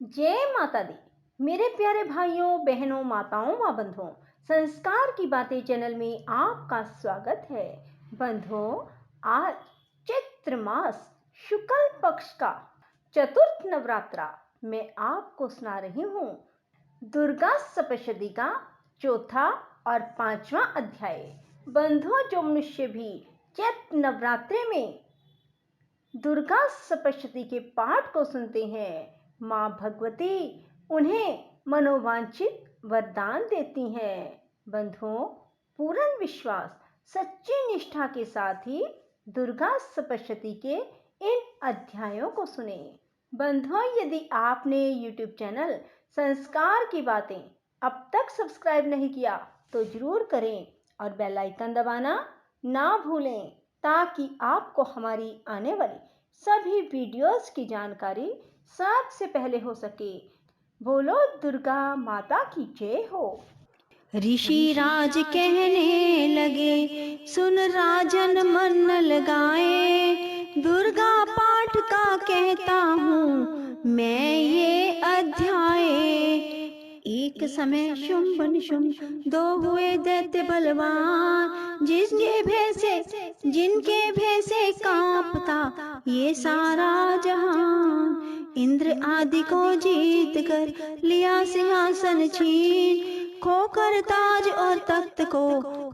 जय माता दी। मेरे प्यारे भाइयों बहनों माताओं व बंधुओं, संस्कार की बातें चैनल में आपका स्वागत है। बंधुओं, आज चैत्र मास शुक्ल पक्ष का चतुर्थ नवरात्रा मैं आपको सुना रही हूँ दुर्गा सप्तशती का चौथा और पांचवा अध्याय। बंधुओं, जो मनुष्य भी चैत्र नवरात्रे में दुर्गा सप्तशती के पाठ को सुनते हैं, माँ भगवती उन्हें मनोवांछित वरदान देती हैं। बंधुओं, पूर्ण विश्वास सच्ची निष्ठा के साथ ही दुर्गा सप्तशती के इन अध्यायों को सुने। बंधुओं, यदि आपने YouTube चैनल संस्कार की बातें अब तक सब्सक्राइब नहीं किया तो जरूर करें और बेल आइकन दबाना ना भूलें, ताकि आपको हमारी आने वाली सभी वीडियोस की जानकारी सबसे पहले हो सके। बोलो दुर्गा माता की जय हो। ऋषि राज कहने लगे, सुन राजन मन न लगाए, दुर्गा पाठ का कहता हूँ मैं ये अध्याय। एक समय शुंभ निशुंभ दो हुए दैत्य बलवान, जिनके भय से कांपता ये सारा जहान। इंद्र आदि को जीत कर लिया सिंहासन छीन, खोकर ताज और तख्त को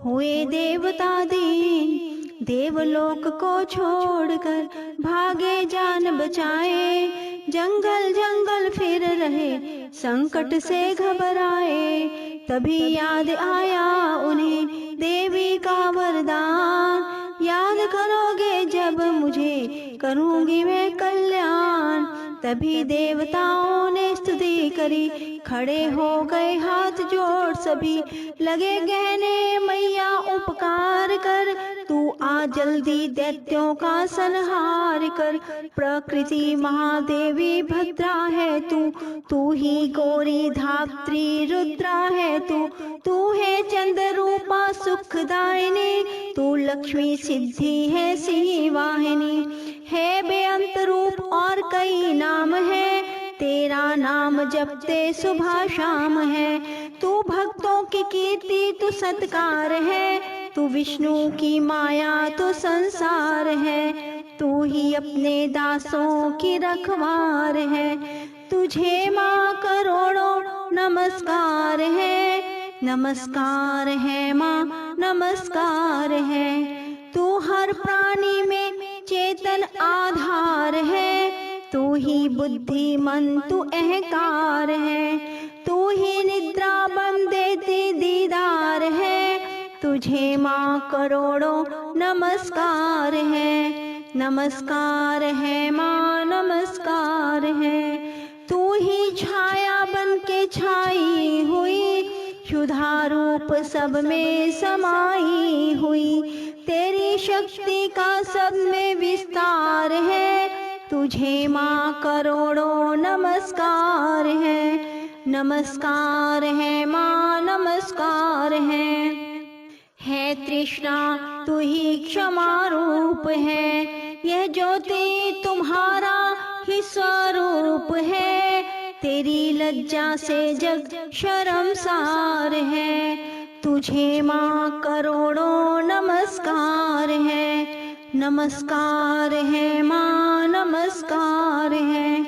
हुए देवता दीन। देवलोक को छोड़कर भागे जान बचाए, जंगल जंगल फिर रहे संकट से घबराए। तभी याद आया उन्हें देवी का वरदान, याद करोगे जब मुझे करूंगी मैं कल्याण। तभी देवताओं ने स्तुति करी, खड़े हो गए हाथ जोड़ सभी, लगे कहने मैया उपकार कर, तू आ जल्दी दैत्यों का संहार कर। प्रकृति महादेवी भद्रा है तू ही गौरी धात्री रुद्रा है तू है चंद्र रूपा सुखदायिनी, तू लक्ष्मी सिद्धि है सिंहवाहिनी। है बेअंत रूप और कई नाम है, तेरा नाम जपते सुबह शाम है। तू भक्तों की कीर्ति तू सत्कार है, तू विष्णु की माया तू संसार है। तू ही अपने दासों की रखवार है, तुझे माँ करोड़ों नमस्कार है। नमस्कार है माँ, नमस्कार है। तू हर प्राणी में चेतन आधार है, तू ही बुद्धिमन तू अहंकार है। तू ही निद्रा बन देती दीदार है, तुझे माँ करोड़ों नमस्कार है। नमस्कार है माँ, नमस्कार है। तू ही छाया बन के छाई हुई, क्षुधा रूप सब में समाई हुई। तेरी शक्ति का सब में विस्तार है, तुझे माँ करोड़ों नमस्कार है। नमस्कार है माँ, नमस्कार है तृष्णा तू ही क्षमा रूप है, यह ज्योति तुम्हारा ही स्वरूप है। तेरी लज्जा से जग शर्मसार है, तुझे माँ करोड़ों नमस्कार है। नमस्कार है माँ, नमस्कार है।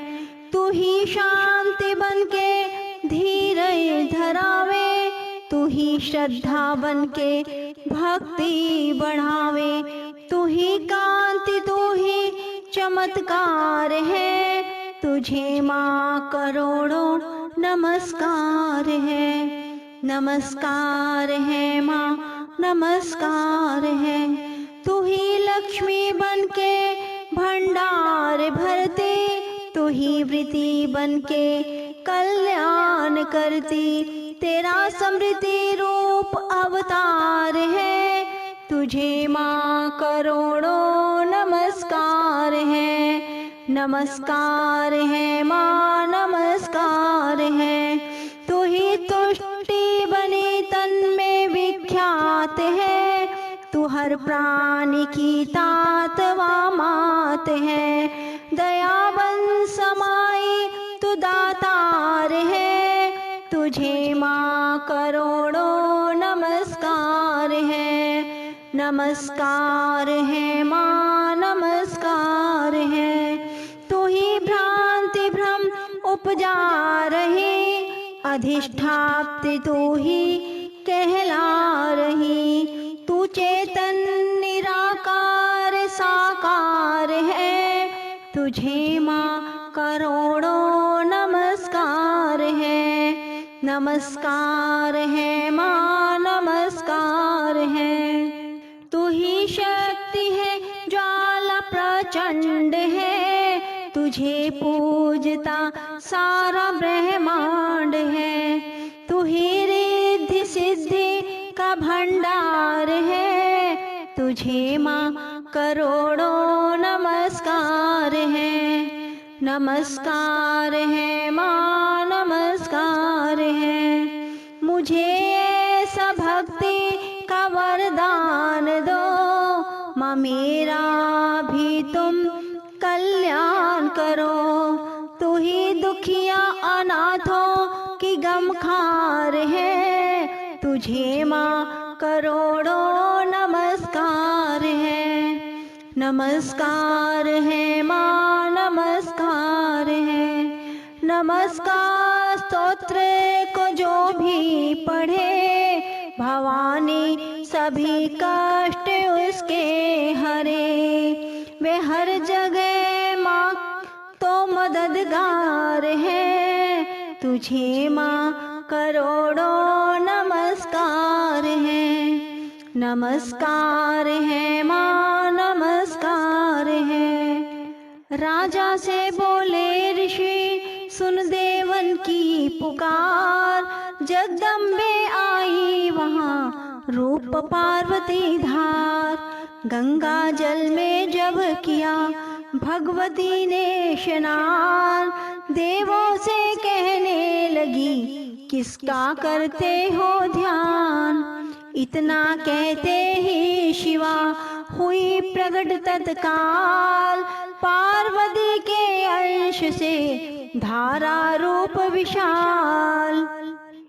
तू ही शांति बन के धीरज धरावे, तू ही श्रद्धा बन के भक्ति बढ़ावे। तू ही कांति तू ही चमत्कार है, तुझे माँ करोड़ों नमस्कार है। नमस्कार है माँ, नमस्कार है। तू ही लक्ष्मी बन के भंडार भरती, तू ही वृत्ति बन के कल्याण करती। तेरा समृद्धि रूप अवतार है, तुझे माँ करोड़ों नमस्कार है। नमस्कार है माँ, नमस्कार है। तू ही तुष्टि बनी तन में विख्यात है, तू हर प्राणी की तात व मात है। दयाबन समाई तू दातार है, तुझे माँ करोड़ों नमस्कार है। नमस्कार है माँ, नमस्कार है। तू ही भ्रांति भ्रम उपजा रही, अधिष्ठात्री तू ही कहला रही। तू चेतन निराकार साकार है, तुझे माँ करोड़ों नमस्कार है। नमस्कार है माँ, नमस्कार है। तू ही शक्ति है, ज्वाला प्रचंड है, तुझे पूजता सारा ब्रह्मांड है। तू ही रिद्धि सिद्धि का भंडार है, तुझे माँ करोड़ों नमस्कार है। नमस्कार है माँ, नमस्कार है। मुझे ऐसा भक्ति का वरदान दो, माँ मेरा भी तुम कल्याण करो। तू ही दुखिया अनाथों की गमखार है, तुझे माँ करोड़ों नमस्कार है। नमस्कार है माँ, नमस्कार है। नमस्कार स्तोत्र को जो भी पढ़े, भवानी सभी कष्ट उसके हरे। वे हर जगह माँ तो मददगार है, तुझे माँ करोड़ों नमस्कार है। नमस्कार है माँ, नमस्कार है। राजा से बोले ऋषि, सुन देवन की पुकार। जगदम्बे आई वहाँ रूप पार्वती धार। गंगा जल में जब किया भगवती ने स्नान, देवों से कहने लगी किसका करते हो ध्यान। इतना कहते ही शिवा हुई प्रकट तत्काल, पार्वती के अंश से धारा रूप विशाल।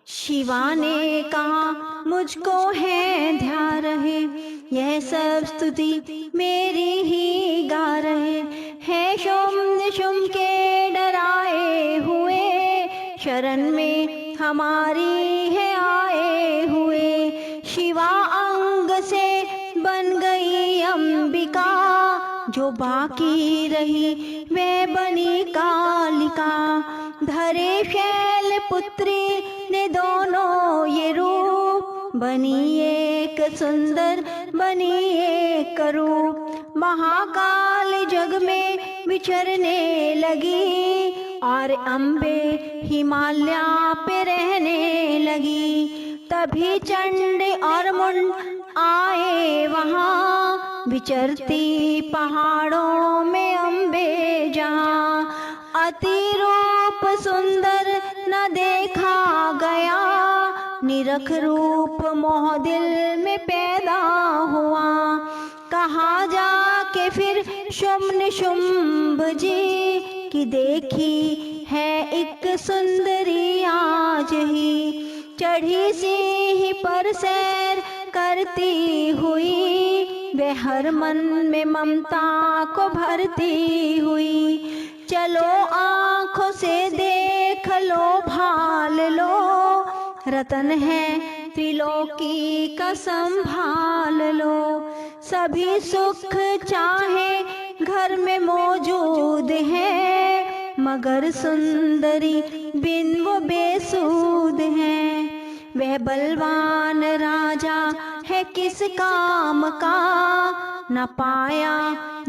शिवा ने कहा मुझको है ध्यान रहे, यह सब स्तुति मेरी ही गा रहे हैं। शुम्भ के डराए हुए, शरण में हमारी है आए हुए। शिवा अंग से बन गई अंबिका, जो बाकी रही वे बनी कालिका। धरे शैल पुत्री ने दोनों ये रूप, बनी एक सुंदर बनी एक रूप। महाकाल जग में विचरने लगी, और अम्बे हिमालय पे रहने लगी। तभी चंड और मुंड आए वहाँ, विचरती पहाड़ों में अम्बे जहाँ। अति रूप सुंदर न देखा गया, निरख रूप मोह दिल में पैदा हुआ। कहा जाके फिर शुम्भ शुम्भ जी की देखी है एक सुंदरी आज ही। चढ़ी सी पर सैर करती हुई, वे हर मन में ममता को भरती हुई। चलो आँखों से देख लो भाल लो, रतन है त्रिलोकी का संभाल लो। सभी सुख चाहे घर में मौजूद है, मगर सुंदरी बिन वो बेसूद है। वह बलवान राजा है किस काम का, न पाया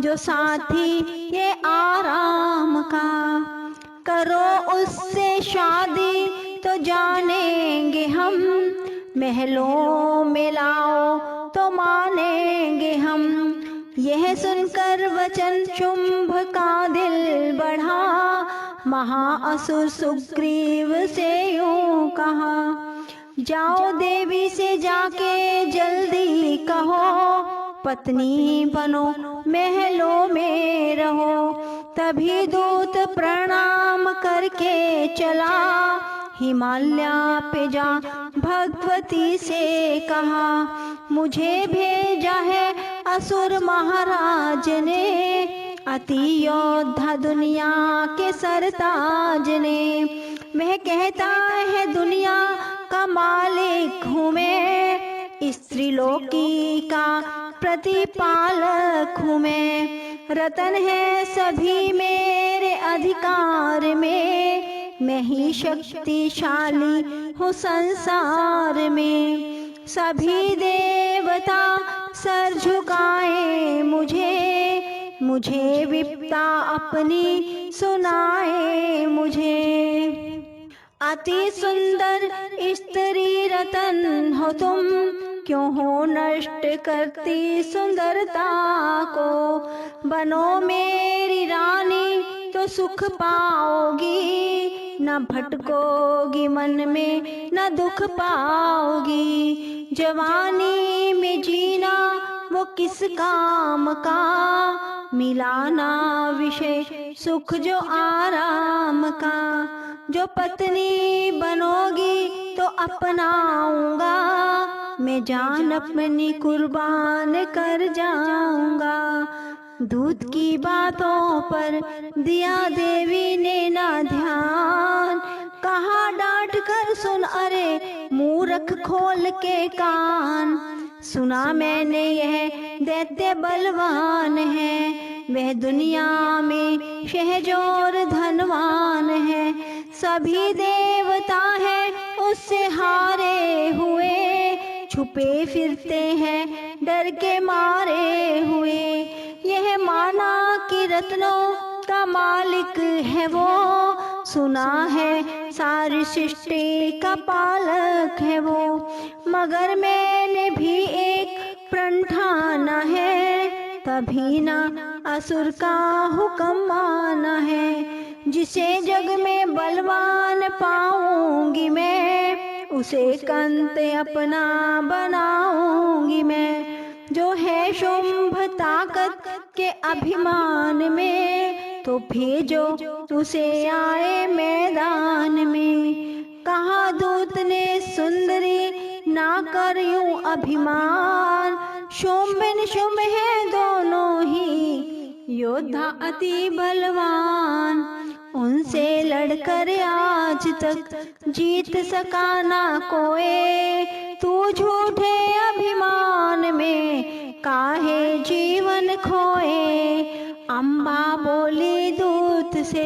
जो साथी ये आराम का। करो उससे शादी तो जानेंगे हम, महलों में लाओ तो मानेंगे हम। यह सुनकर वचन शुंभ का दिल बढ़ा, महाअसुर सुग्रीव से यूं कहा। जाओ देवी से जाके जल्दी कहो, पत्नी बनो, महलों में रहो। तभी दूत प्रणाम करके चला, हिमालय पे जा भगवती से कहा, मुझे भेजा है असुर महाराज ने, अति योद्धा दुनिया के सरताज ने। वह कहता है दुनिया का मालिक हूँ मैं, स्त्रीलोकी का प्रतिपालक हूँ मैं। रतन है सभी मेरे अधिकार में, मैं ही शक्तिशाली हूँ संसार में। सभी देवता सर झुकाए मुझे, मुझे विपदा अपनी सुनाए मुझे। अति सुंदर स्त्री रतन हो तुम, क्यों हो नष्ट करती सुंदरता को। बनो मेरी रानी तो सुख पाओगी, न भटकोगी मन में न दुख पाओगी। जवानी में जीना वो किस काम का, मिलाना विषय सुख जो आराम का। जो पत्नी बनोगी तो अपनाऊंगा, मैं जान अपनी कुर्बान कर जाऊंगा। दूध की बातों पर दिया देवी ने ना ध्यान, कहा डांट कर सुन अरे मूर्ख खोल के कान। सुना मैंने यह दैत्य बलवान है, वह दुनिया में शहजोर धनवान है। सभी देवता हैं उससे हारे हुए, छुपे फिरते हैं डर के मारे हुए। यह माना कि रत्नों का मालिक है वो, सुना है सारी सृष्टि का पालक है वो। मगर मैंने भी एक प्रण ठाना है, तभी ना असुर का हुक्म माना है। जिसे जग में बलवान पाऊंगी मैं, उसे कंत अपना बनाऊंगी मैं। जो है शुंभ ताकत के अभिमान में, तो भेजो उसे आए मैदान में। कहा दूत ने सुंदरी ना कर यूं अभिमान, शुंभ निशुंभ है दोनों ही योद्धा अति बलवान। उनसे लड़कर आज तक जीत सका ना कोई, तू झूठे अभिमान में काहे जीवन खोए। अम्बा बोली दूत से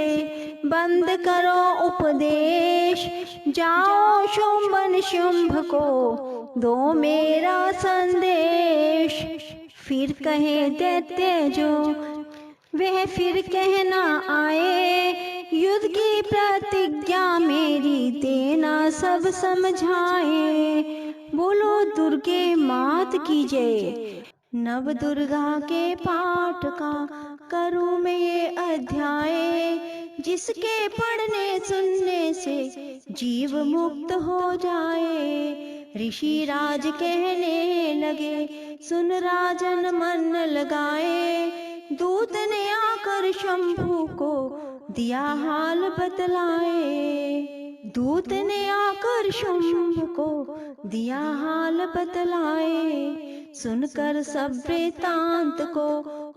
बंद करो उपदेश, जाओ शुंभ निशुंभ को दो मेरा संदेश। फिर कहे दैत्य जो वह फिर कहना आए, युद्ध की प्रतिज्ञा मेरी देना सब समझाए। बोलो दुर्गे मात की जय, नव दुर्गा के पाठ का करूं मैं ये अध्याय। जिसके पढ़ने सुनने से जीव मुक्त हो जाए। ऋषि राज कहने लगे सुन राजन मन लगाए, दूत ने आकर शंभू को दिया हाल बतलाए। दूत ने आकर शंभू को दिया हाल बतलाए। सुनकर सब वृतांत को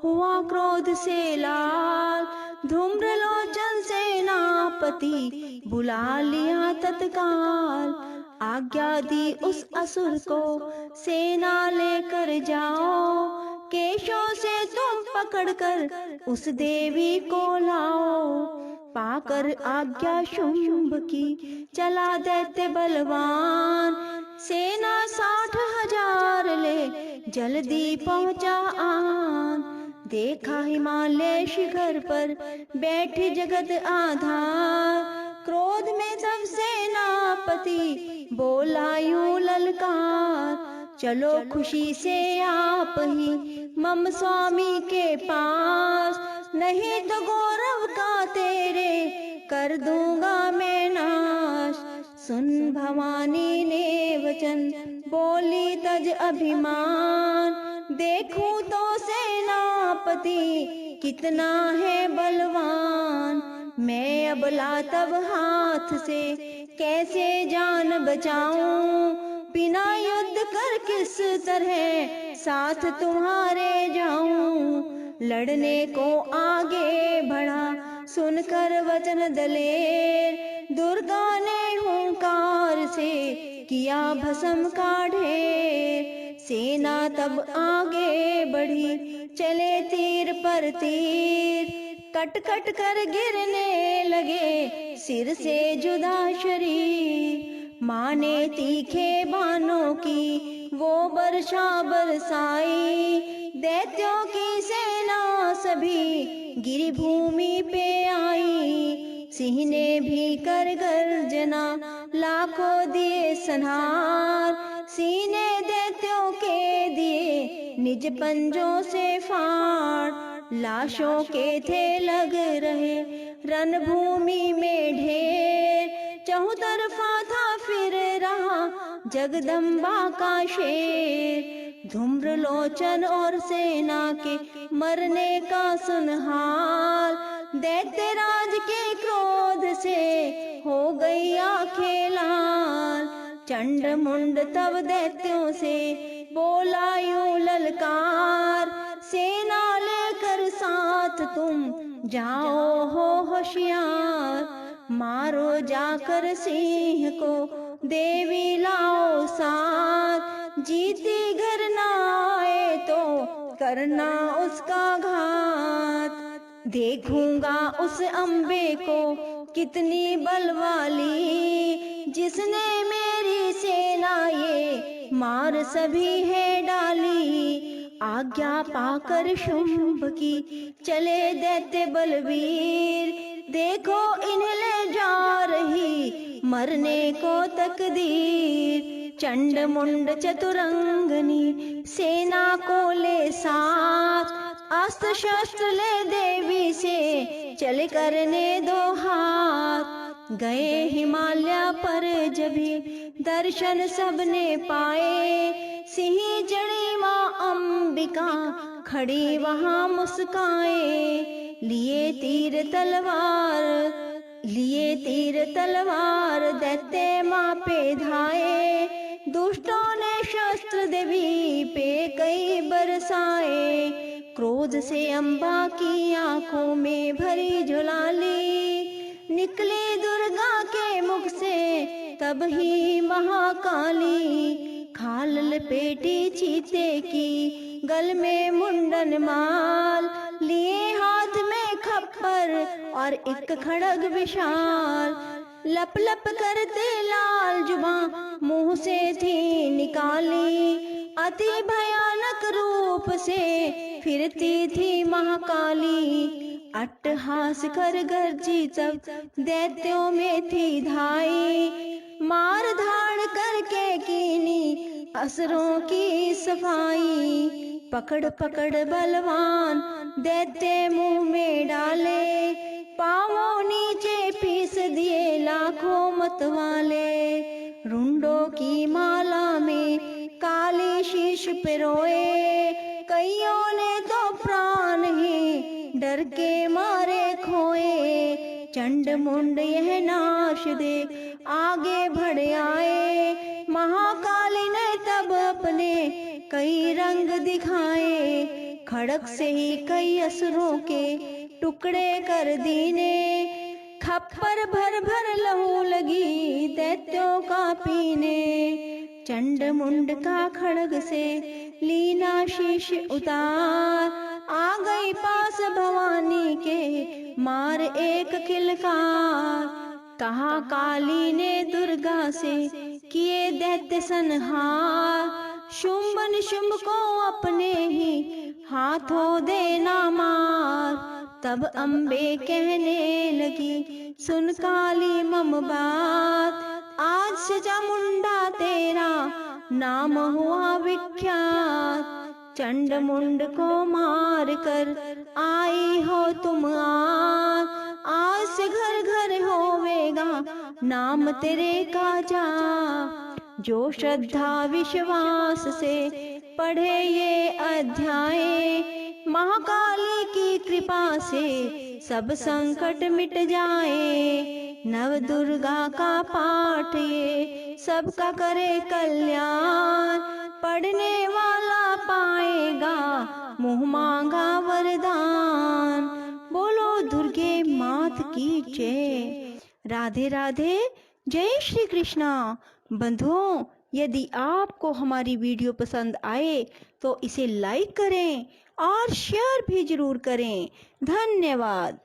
हुआ क्रोध से लाल, धूम्रलोचन सेनापति बुला लिया तत्काल। आज्ञा दी उस असुर को सेना लेकर जाओ, केशों से तुम पकड़कर उस देवी को लाओ। पाकर आज्ञा शुंभ की चला दैत्य बलवान, सेना 60,000 ले जल्दी पहुंचा आन। देखा हिमालय शिखर पर बैठे जगत आधार, क्रोध में तब सेनापति बोला यूं ललकार। चलो खुशी से आप ही मम स्वामी के पास, नहीं तो गौरव का तेरे कर दूंगा मैं नाश। सुन भवानी ने वचन बोली तज अभिमान, देखूं तो सेनापति कितना है बलवान। मैं अबला तब हाथ से कैसे जान बचाऊं, बिना युद्ध कर किस तरह साथ तुम्हारे जाऊं। लड़ने को आगे बढ़ा सुनकर वचन दलेर, दुर्गा ने हुंकार से किया भस्म का ढेर। सेना तब आगे बढ़ी चले तीर पर तीर, कट कट कर गिरने लगे सिर से जुदा शरीर। माँ ने तीखे बाणों की वो वर्षा बरसाई, दैत्यों की सेना सभी गिरी भूमि पे आई। सिंह ने भी कर गर्जना लाखों दिए संहार, सीने दैत्यों के दिए निज पंजों से फाड़। लाशों के थे लग रहे रणभूमि में ढेर, चौतरफा था फिर रहा जगदम्बा का शेर। धूम्र लोचन और सेना के मरने का सुन हाल, दैत्यराज के क्रोध से हो गई आंखें लाल। चंड मुंड तब दैत्यों से बोला यूं ललकार, सेना लेकर साथ तुम जाओ हो होशियार। मारो जाकर सिंह को देवी लाओ साथ, जीती घर ना आए तो करना उसका घात। देखूंगा उस अम्बे को कितनी बलवाली, जिसने मेरी सेना ये मार सभी है डाली। आज्ञा पाकर शुंभ की चले दैत्य बलवीर, देखो इन्हें ले जा रही मरने को तकदीर। चंड मुंड चतुरंगनी सेना को ले साथ, अस्त्र शस्त्र ले देवी से चले करने दो हाथ। गए हिमालय पर जभी दर्शन सबने पाए, सिंह जड़ी माँ अंबिका खड़ी वहाँ मुस्काए। लिए तीर तलवार दैत्य माँ पे धाए, दुष्टों ने शस्त्र देवी पे कई बरसाए। क्रोध से अम्बा की आंखों में भरी झुलाली, निकली दुर्गा के मुख से तब ही महाकाली। खाल लपेटी चीते की गल में मुंडन माल, लिए हाथ में खप्पर और एक खड़ग विशाल। लप लप करते लाल जुबां मुंह से थी निकाली, अति भयानक रूप से फिरती थी महाकाली। अट्टहास कर गर्जी तब दैत्यों में थी धाई, मार धाड़ करके कीनी असुरों की सफाई। पकड़ पकड़ बलवान दैत्य मुंह में डाले, पांवों नीचे पीस दिए लाखों मतवाले। रुंडों की माला में काली शीश पिरोए, कईयों ने तो प्राण ही डर के मारे खोए। चंड मुंड यह नाश देख आगे बढ़ आए, महाकाली ने तब अपने कई रंग दिखाए। खड़क से ही कई असुरों के टुकड़े कर दीने, खप्पर भर भर लहू लगी दैत्यों का पीने। चंड मुंड का खड़ग से लीना शीश उतार, आ गई पास भवानी के मार एक किलकार। कहा काली ने दुर्गा से किए दैत्य संहार, शुंभ निशुंभ को अपने ही हाथों देना मार। तब अम्बे कहने लगी सुन काली मम बात, आज से चामुंडा तेरा नाम हुआ विख्यात। चंड मुंड को मार कर आई हो तुम आज से घर घर होवेगा नाम तेरे का जा। जो श्रद्धा विश्वास से पढ़े ये अध्याय। महाकाली की कृपा से सब संकट मिट जाए। नव दुर्गा का पाठ ये सबका करे कल्याण। पढ़ने वाला पाएगा मुँह मांगा वरदान। बोलो दुर्गे मात की जय। राधे राधे, जय श्री कृष्णा। बंधुओं, यदि आपको हमारी वीडियो पसंद आए तो इसे लाइक करें और शेयर भी जरूर करें। धन्यवाद।